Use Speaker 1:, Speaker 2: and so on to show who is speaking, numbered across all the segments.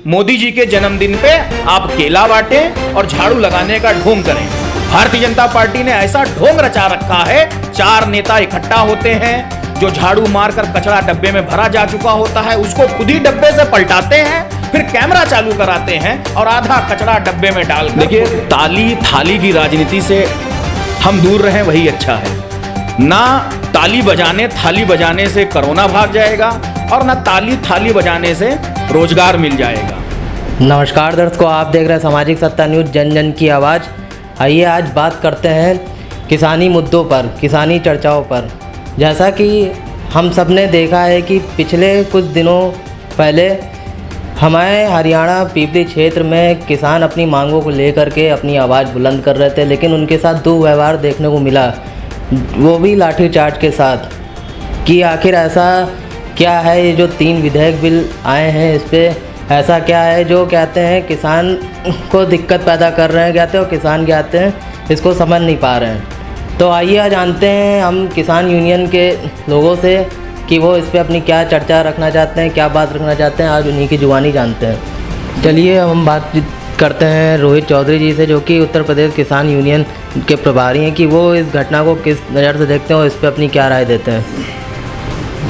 Speaker 1: मोदी जी के जन्मदिन पे आप केला बांटें और झाड़ू लगाने का ढोंग करें। भारतीय जनता पार्टी ने ऐसा ढोंग रचा रखा है, 4 नेता इकट्ठा होते हैं, जो झाड़ू मारकर कचरा डब्बे में भरा जा चुका होता है उसको खुद ही डब्बे से पलटाते हैं, फिर कैमरा चालू कराते हैं और आधा कचरा डब्बे में डाल। देखिए, ताली थाली की राजनीति से हम दूर रहें, वही अच्छा है। ना ताली बजाने थाली बजाने से कोरोना भाग जाएगा और ना ताली थाली बजाने से रोजगार मिल जाएगा।
Speaker 2: नमस्कार दर्शकों, आप देख रहे हैं सामाजिक सत्ता न्यूज़, जन जन की आवाज़। आइए आज बात करते हैं किसानी मुद्दों पर, किसानी चर्चाओं पर। जैसा कि हम सब ने देखा है कि पिछले कुछ दिनों पहले हमारे हरियाणा पीपली क्षेत्र में किसान अपनी मांगों को लेकर के अपनी आवाज़ बुलंद कर रहे थे, लेकिन उनके साथ दुर्व्यवहार देखने को मिला, वो भी लाठीचार्ज के साथ। कि आखिर ऐसा क्या है, ये जो 3 विधेयक बिल आए हैं इस पर ऐसा क्या है जो कहते हैं किसान को दिक्कत पैदा कर रहे हैं, कहते हैं, और किसान कहते हैं इसको समझ नहीं पा रहे हैं। तो आइए जानते हैं हम किसान यूनियन के लोगों से कि वो इस पे अपनी क्या चर्चा रखना चाहते हैं, क्या बात रखना चाहते हैं, आज उन्हीं की जुबानी जानते हैं। चलिए हम बातचीत करते हैं रोहित चौधरी जी से, जो कि उत्तर प्रदेश किसान यूनियन के प्रभारी हैं, कि वो इस घटना को किस नज़र से देखते हैं और इस पर अपनी क्या राय देते हैं।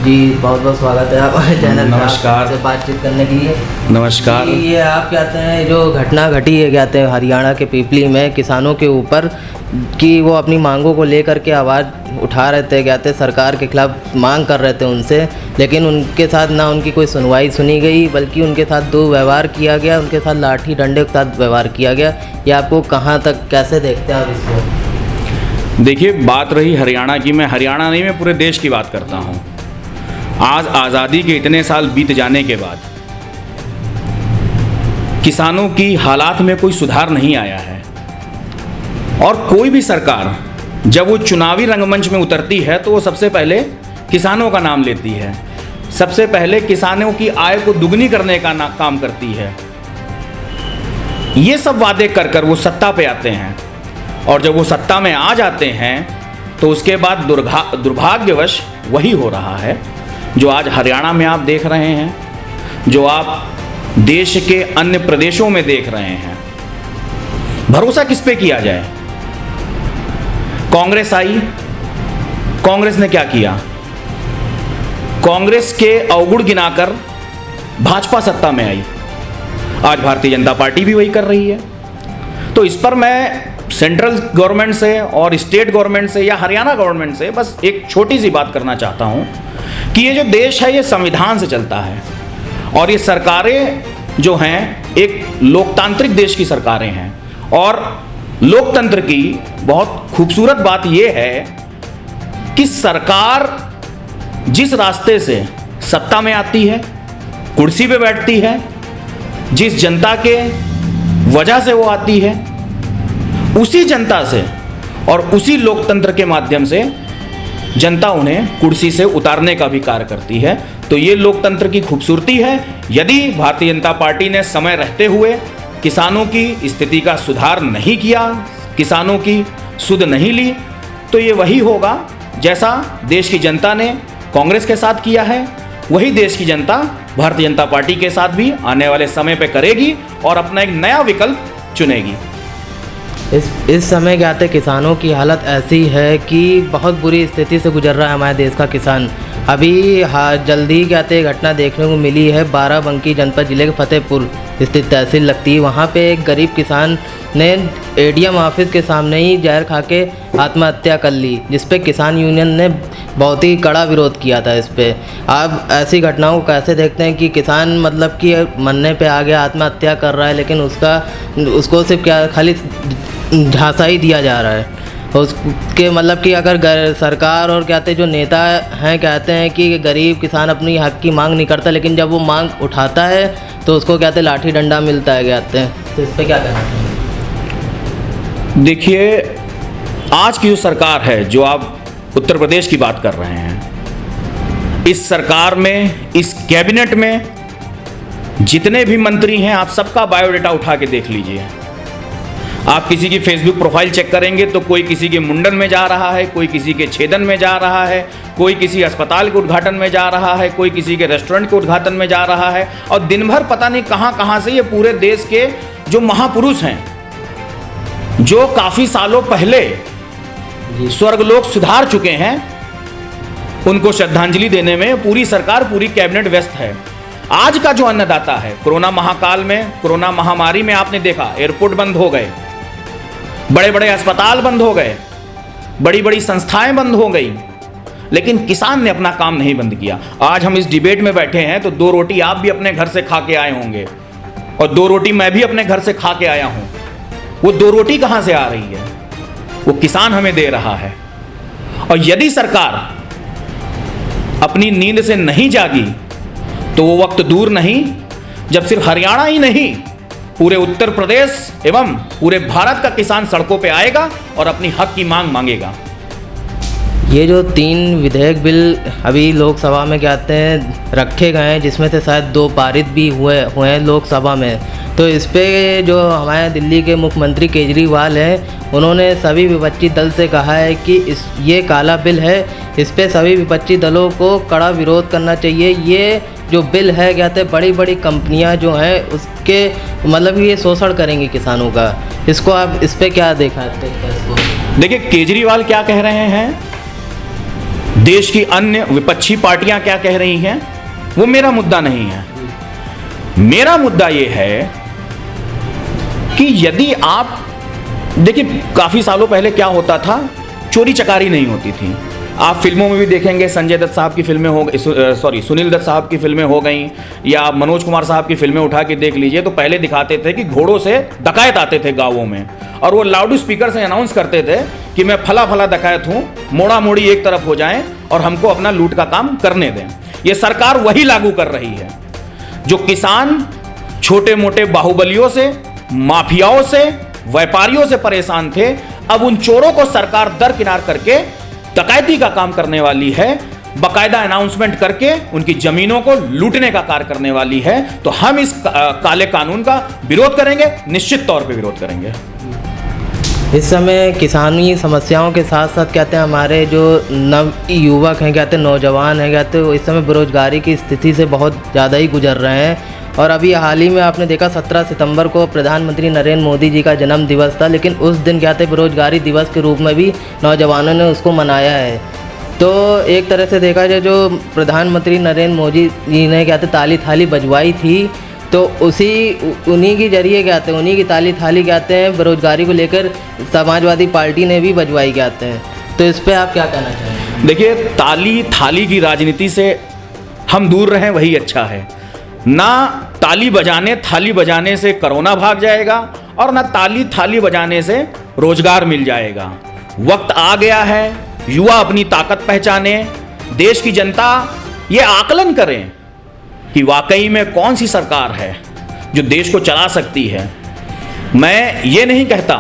Speaker 2: जी बहुत बहुत स्वागत है आप चैनल।
Speaker 1: नमस्कार।
Speaker 2: से बातचीत करने के लिए
Speaker 1: नमस्कार।
Speaker 2: ये आप कहते हैं जो घटना घटी है, कहते हैं हरियाणा के पीपली में किसानों के ऊपर, कि वो अपनी मांगों को लेकर के आवाज़ उठा रहे थे, कहते सरकार के खिलाफ मांग कर रहे थे उनसे, लेकिन उनके साथ ना उनकी कोई सुनवाई सुनी गई, बल्कि उनके साथ दुर्व्यवहार किया गया, उनके साथ लाठी डंडे के साथ व्यवहार किया गया। ये आपको कहाँ तक कैसे देखते हैं आप इसको?
Speaker 1: देखिए, बात रही हरियाणा की, मैं हरियाणा नहीं, मैं पूरे देश की बात करता हूँ। आज आज़ादी के इतने साल बीत जाने के बाद किसानों की हालात में कोई सुधार नहीं आया है, और कोई भी सरकार जब वो चुनावी रंगमंच में उतरती है तो वो सबसे पहले किसानों का नाम लेती है, सबसे पहले किसानों की आय को दुगनी करने का काम करती है। ये सब वादे कर कर वो सत्ता पे आते हैं, और जब वो सत्ता में आ जाते हैं तो उसके बाद दुर्भाग्यवश वही हो रहा है जो आज हरियाणा में आप देख रहे हैं, जो आप देश के अन्य प्रदेशों में देख रहे हैं। भरोसा किस पे किया जाए? कांग्रेस आई, कांग्रेस ने क्या किया? कांग्रेस के अवगुण गिनाकर भाजपा सत्ता में आई। आज भारतीय जनता पार्टी भी वही कर रही है। तो इस पर मैं सेंट्रल गवर्नमेंट से और स्टेट गवर्नमेंट से या हरियाणा गवर्नमेंट से बस एक छोटी सी बात करना चाहता हूं कि ये जो देश है ये संविधान से चलता है, और ये सरकारें जो हैं एक लोकतांत्रिक देश की सरकारें हैं, और लोकतंत्र की बहुत खूबसूरत बात यह है कि सरकार जिस रास्ते से सत्ता में आती है, कुर्सी पे बैठती है, जिस जनता के वजह से वो आती है, उसी जनता से और उसी लोकतंत्र के माध्यम से जनता उन्हें कुर्सी से उतारने का भी कार्य करती है। तो ये लोकतंत्र की खूबसूरती है। यदि भारतीय जनता पार्टी ने समय रहते हुए किसानों की स्थिति का सुधार नहीं किया, किसानों की सुध नहीं ली, तो ये वही होगा जैसा देश की जनता ने कांग्रेस के साथ किया है, वही देश की जनता भारतीय जनता पार्टी के साथ भी आने वाले समय पे करेगी और अपना एक नया विकल्प चुनेगी।
Speaker 2: इस समय कहते किसानों की हालत ऐसी है कि बहुत बुरी स्थिति से गुजर रहा है हमारे देश का किसान। अभी जल्दी कहते घटना देखने को मिली है, बाराबंकी जनपद जिले के फतेहपुर स्थित तहसील लगती है, वहाँ पे एक गरीब किसान ने एडीएम ऑफिस के सामने ही जहर खा के आत्महत्या कर ली, जिस पे किसान यूनियन ने बहुत ही कड़ा विरोध किया था। इस पे आप ऐसी घटनाओं को कैसे देखते हैं कि किसान मतलब कि मरने पे आ गया, आत्महत्या कर रहा है, लेकिन उसको सिर्फ क्या खाली झांसा ही दिया जा रहा है उसके, मतलब कि अगर सरकार और कहते जो नेता हैं कहते हैं कि गरीब किसान अपनी हक की मांग नहीं करता, लेकिन जब वो मांग उठाता है तो उसको कहते लाठी डंडा मिलता है कहते हैं। तो इस पर क्या कहना चाहिए?
Speaker 1: देखिए, आज की जो सरकार है, जो आप उत्तर प्रदेश की बात कर रहे हैं, इस सरकार में, इस कैबिनेट में जितने भी मंत्री हैं, आप सबका बायोडाटा उठा के देख लीजिए। आप किसी की फेसबुक प्रोफाइल चेक करेंगे तो कोई किसी के मुंडन में जा रहा है, कोई किसी के छेदन में जा रहा है, कोई किसी अस्पताल के उद्घाटन में जा रहा है, कोई किसी के रेस्टोरेंट के उद्घाटन में जा रहा है। और दिन भर पता नहीं कहाँ कहाँ से ये पूरे देश के जो महापुरुष हैं, जो काफ़ी सालों पहले स्वर्गलोक सुधार चुके हैं, उनको श्रद्धांजलि देने में पूरी सरकार, पूरी कैबिनेट व्यस्त है। आज का जो अन्नदाता है, कोरोना महाकाल में, कोरोना महामारी में आपने देखा एयरपोर्ट बंद हो गए, बड़े बड़े अस्पताल बंद हो गए, बड़ी बड़ी संस्थाएं बंद हो गई, लेकिन किसान ने अपना काम नहीं बंद किया। आज हम इस डिबेट में बैठे हैं तो 2 रोटी आप भी अपने घर से खा के आए होंगे और 2 रोटी मैं भी अपने घर से खा के आया हूं। वो 2 रोटी कहां से आ रही है? वो किसान हमें दे रहा है। और यदि सरकार अपनी नींद से नहीं जागी तो वो वक्त दूर नहीं जब सिर्फ हरियाणा ही नहीं, पूरे उत्तर प्रदेश एवं पूरे भारत का किसान सड़कों पे आएगा और अपनी हक की मांग मांगेगा।
Speaker 2: ये जो 3 विधेयक बिल अभी लोकसभा में क्या कहते हैं रखे गए हैं, जिसमें से शायद 2 पारित भी हुए हैं लोकसभा में, तो इस पे जो हमारे दिल्ली के मुख्यमंत्री केजरीवाल हैं, उन्होंने सभी विपक्षी दल से कहा है कि ये काला बिल है, इस पे सभी विपक्षी दलों को कड़ा विरोध करना चाहिए। ये जो बिल है क्या कहते हैं बड़ी बड़ी कंपनियां जो हैं उसके मतलब ये शोषण करेंगी किसानों का। इसको आप इस पे क्या दिखाते हैं इसको?
Speaker 1: देखिए केजरीवाल क्या कह रहे हैं, देश की अन्य विपक्षी पार्टियां क्या कह रही हैं, वो मेरा मुद्दा नहीं है। मेरा मुद्दा ये है कि यदि आप देखिए, काफी सालों पहले क्या होता था, चोरी चकारी नहीं होती थी। आप फिल्मों में भी देखेंगे, संजय दत्त साहब की फिल्में हो गई, सुनील दत्त साहब की फिल्में हो गई, या आप मनोज कुमार साहब की फिल्में उठा के देख लीजिए, तो पहले दिखाते थे कि घोड़ों से डकैत आते थे गाँवों में और वो लाउड स्पीकर से अनाउंस करते थे कि मैं फला फला डकैत हूँ, मोड़ा मोड़ी एक तरफ हो जाएं और हमको अपना लूट का काम करने दें। ये सरकार वही लागू कर रही है। जो किसान छोटे मोटे बाहुबलियों से, माफियाओं से, व्यापारियों से परेशान थे, अब उन चोरों को सरकार दरकिनार करके डकैती का काम करने वाली है, बाकायदा अनाउंसमेंट करके उनकी जमीनों को लूटने का कार्य करने वाली है। तो हम इस काले कानून का विरोध करेंगे, निश्चित तौर पे विरोध करेंगे।
Speaker 2: इस समय किसानी समस्याओं के साथ साथ कहते हैं हमारे जो नव युवक हैं, कहते हैं नौजवान हैं, कहते हैं इस समय बेरोजगारी की स्थिति से बहुत ज़्यादा ही गुजर रहे हैं। और अभी हाल ही में आपने देखा 17 सितंबर को प्रधानमंत्री नरेंद्र मोदी जी का जन्म दिवस था, लेकिन उस दिन कहते हैं बेरोजगारी दिवस के रूप में भी नौजवानों ने उसको मनाया है। तो एक तरह से देखा जाए, जो प्रधानमंत्री नरेंद्र मोदी जी ने कहते ताली थाली बजवाई थी, तो उन्हीं के जरिए कहते हैं, उन्हीं की ताली थाली कहते हैं बेरोजगारी को लेकर समाजवादी पार्टी ने भी बजवाई कहते हैं। तो इस पर आप क्या कहना चाहेंगे?
Speaker 1: देखिए, ताली थाली की राजनीति से हम दूर रहें, वही अच्छा है। ना ताली बजाने थाली बजाने से कोरोना भाग जाएगा और ना ताली थाली बजाने से रोजगार मिल जाएगा। वक्त आ गया है, युवा अपनी ताकत पहचाने, देश की जनता ये आकलन करें कि वाकई में कौन सी सरकार है जो देश को चला सकती है। मैं ये नहीं कहता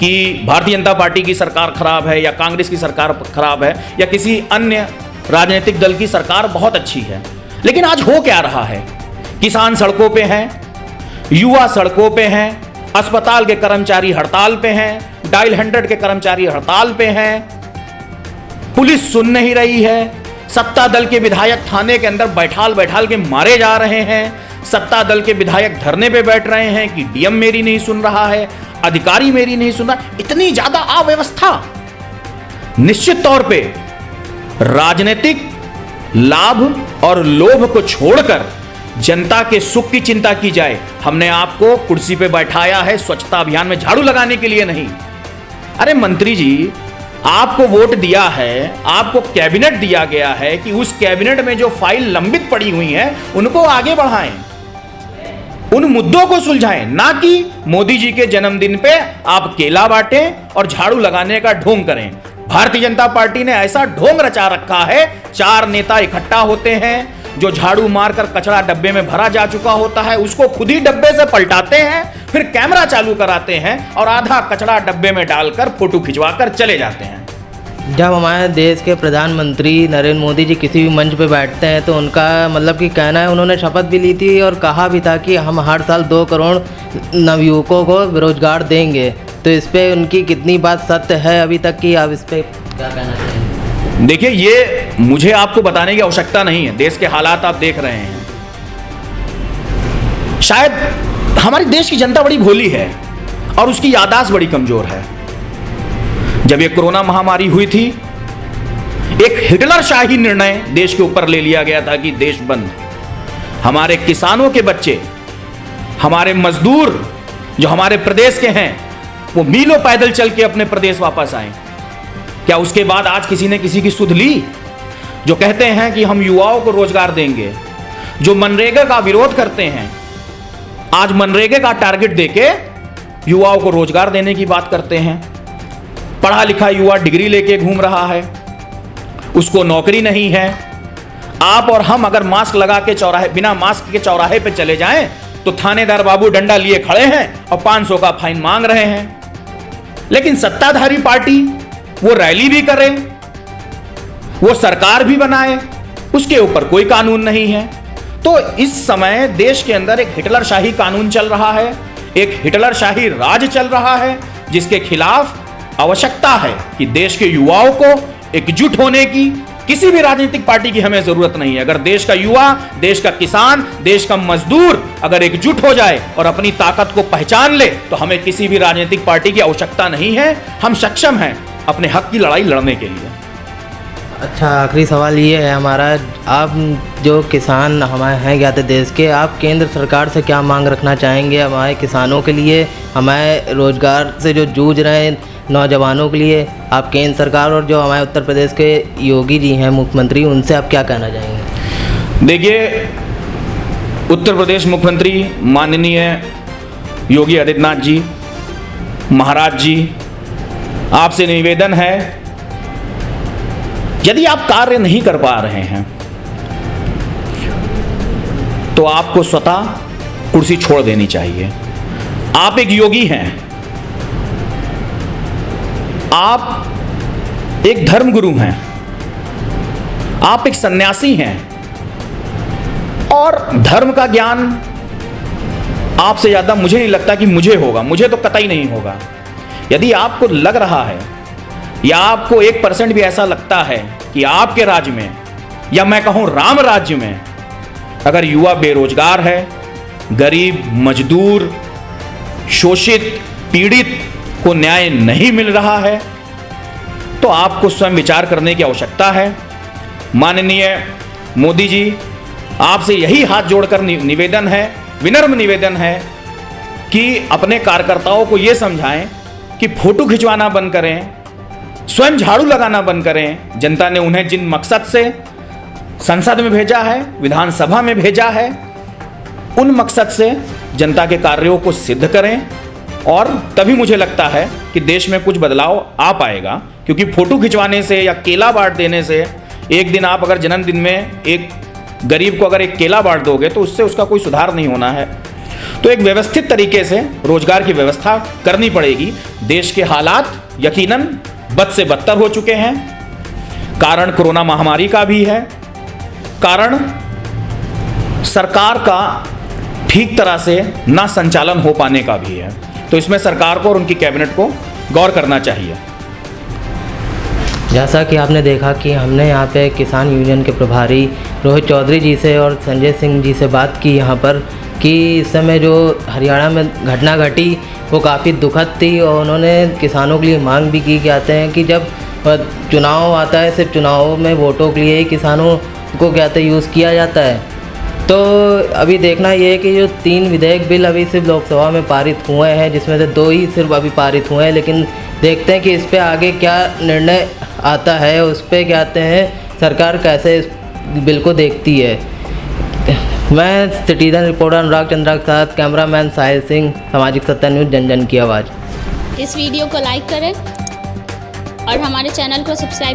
Speaker 1: कि भारतीय जनता पार्टी की सरकार खराब है या कांग्रेस की सरकार खराब है या किसी अन्य राजनीतिक दल की सरकार बहुत अच्छी है, लेकिन आज हो क्या रहा है? किसान सड़कों पे हैं, युवा सड़कों पे हैं, अस्पताल के कर्मचारी हड़ताल पे हैं, डायल 100 के कर्मचारी हड़ताल पे हैं, पुलिस सुन नहीं रही है, सत्ता दल के विधायक थाने के अंदर बैठाल के मारे जा रहे हैं, सत्ता दल के विधायक धरने पे बैठ रहे हैं कि डीएम मेरी नहीं सुन रहा है, अधिकारी मेरी नहीं सुन रहा। इतनी ज्यादा अव्यवस्था। निश्चित तौर पे राजनीतिक लाभ और लोभ को छोड़कर जनता के सुख की चिंता की जाए। हमने आपको कुर्सी पे बैठाया है स्वच्छता अभियान में झाड़ू लगाने के लिए नहीं। अरे मंत्री जी, आपको वोट दिया है, आपको कैबिनेट दिया गया है कि उस कैबिनेट में जो फाइल लंबित पड़ी हुई है उनको आगे बढ़ाएं, उन मुद्दों को सुलझाएं, ना कि मोदी जी के जन्मदिन पे आप केला बांटें और झाड़ू लगाने का ढोंग करें। भारतीय जनता पार्टी ने ऐसा ढोंग रचा रखा है, 4 नेता इकट्ठा होते हैं, जो झाड़ू मारकर कचरा डब्बे में भरा जा चुका होता है उसको खुद ही डब्बे से पलटाते हैं, फिर कैमरा चालू कराते हैं और आधा कचरा डब्बे में डालकर फोटो खिंचवाकर चले जाते हैं।
Speaker 2: जब हमारे देश के प्रधानमंत्री नरेंद्र मोदी जी किसी भी मंच पे बैठते हैं तो उनका मतलब कि कहना है, उन्होंने शपथ भी ली थी और कहा भी था कि हम हर साल 2 करोड़ नवयुवकों को बेरोजगार देंगे। तो इस पे उनकी कितनी बात सत्य है अभी तक की, आप इस पे क्या कहना चाहेंगे?
Speaker 1: देखिए, ये मुझे आपको बताने की आवश्यकता नहीं है, देश के हालात आप देख रहे हैं। शायद हमारी देश की जनता बड़ी भोली है और उसकी याददाश्त बड़ी कमजोर है। जब ये कोरोना महामारी हुई थी, एक हिटलरशाही निर्णय देश के ऊपर ले लिया गया था कि देश बंद। हमारे किसानों के बच्चे, हमारे मजदूर जो हमारे प्रदेश के हैं, वो मीलों पैदल चल के अपने प्रदेश वापस आए। क्या उसके बाद आज किसी ने किसी की सुध ली? जो कहते हैं कि हम युवाओं को रोजगार देंगे, जो मनरेगा का विरोध करते हैं, आज मनरेगा का टारगेट देके युवाओं को रोजगार देने की बात करते हैं। पढ़ा लिखा युवा डिग्री लेके घूम रहा है, उसको नौकरी नहीं है। आप और हम अगर मास्क लगा के चौराहे, बिना मास्क के चौराहे पे चले जाएं तो थानेदार बाबू डंडा लिए खड़े हैं और 500 का फाइन मांग रहे हैं। लेकिन सत्ताधारी पार्टी वो रैली भी करे, वो सरकार भी बनाए, उसके ऊपर कोई कानून नहीं है। तो इस समय देश के अंदर एक हिटलरशाही कानून चल रहा है, एक हिटलरशाही राज चल रहा है, जिसके खिलाफ आवश्यकता है कि देश के युवाओं को एकजुट होने की। किसी भी राजनीतिक पार्टी की हमें जरूरत नहीं है। अगर देश का युवा, देश का किसान, देश का मजदूर अगर एकजुट हो जाए और अपनी ताकत को पहचान ले तो हमें किसी भी राजनीतिक पार्टी की आवश्यकता नहीं है। हम सक्षम हैं अपने हक की लड़ाई लड़ने के लिए।
Speaker 2: अच्छा, आखिरी सवाल ये है हमारा, आप जो किसान हमारे हैं ज्ञात देश के, आप केंद्र सरकार से क्या मांग रखना चाहेंगे हमारे किसानों के लिए, हमारे रोजगार से जो जूझ रहे हैं नौजवानों के लिए? आप केंद्र सरकार और जो हमारे उत्तर प्रदेश के योगी जी हैं मुख्यमंत्री, उनसे आप क्या कहना चाहेंगे?
Speaker 1: देखिए, उत्तर प्रदेश मुख्यमंत्री माननीय योगी आदित्यनाथ जी, महाराज जी, आपसे निवेदन है, यदि आप कार्य नहीं कर पा रहे हैं तो आपको स्वतः कुर्सी छोड़ देनी चाहिए। आप एक योगी हैं, आप एक धर्मगुरु हैं, आप एक सन्यासी हैं और धर्म का ज्ञान आपसे ज्यादा मुझे नहीं लगता कि मुझे होगा, मुझे तो कतई नहीं होगा। यदि आपको लग रहा है या आपको 1% भी ऐसा लगता है कि आपके राज्य में, या मैं कहूं राम राज्य में, अगर युवा बेरोजगार है, गरीब, मजदूर, शोषित, पीड़ित को न्याय नहीं मिल रहा है, तो आपको स्वयं विचार करने की आवश्यकता है। माननीय मोदी जी, आपसे यही हाथ जोड़कर निवेदन है, विनम्र निवेदन है कि अपने कार्यकर्ताओं को यह समझाएं कि फोटो खिंचवाना बंद करें, स्वयं झाड़ू लगाना बंद करें। जनता ने उन्हें जिन मकसद से संसद में भेजा है, विधानसभा में भेजा है, उन मकसद से जनता के कार्यों को सिद्ध करें और तभी मुझे लगता है कि देश में कुछ बदलाव आ पाएगा। क्योंकि फोटो खिंचवाने से या केला बांट देने से, एक दिन आप अगर जन्मदिन में एक गरीब को अगर एक केला बांट दोगे तो उससे उसका कोई सुधार नहीं होना है। तो एक व्यवस्थित तरीके से रोजगार की व्यवस्था करनी पड़ेगी। देश के हालात यकीनन बद से बदतर हो चुके हैं। कारण कोरोना महामारी का भी है, कारण सरकार का ठीक तरह से ना संचालन हो पाने का भी है। तो इसमें सरकार को और उनकी कैबिनेट को गौर करना चाहिए।
Speaker 2: जैसा कि आपने देखा कि हमने यहाँ पे किसान यूनियन के प्रभारी रोहित चौधरी जी से और संजय सिंह जी से बात की यहाँ पर, कि इस समय जो हरियाणा में घटना घटी वो काफ़ी दुखद थी और उन्होंने किसानों के लिए मांग भी की कहते हैं कि जब चुनाव आता है, सिर्फ चुनाव में वोटों के लिए ही किसानों को कहते यूज़ किया जाता है। तो अभी देखना ये है कि जो 3 विधेयक बिल अभी सिर्फ लोकसभा में पारित हुए हैं, जिसमें से 2 ही सिर्फ अभी पारित हुए हैं, लेकिन देखते हैं कि इस पे आगे क्या निर्णय आता है, उस पर कहते हैं सरकार कैसे इस बिल को देखती है। मैं सिटीजन रिपोर्टर अनुराग चंद्रा के साथ कैमरामैन साहिल सिंह, सामाजिक सत्ता न्यूज़, जन जन की आवाज़।
Speaker 3: इस वीडियो को लाइक करें और हमारे चैनल को सब्सक्राइब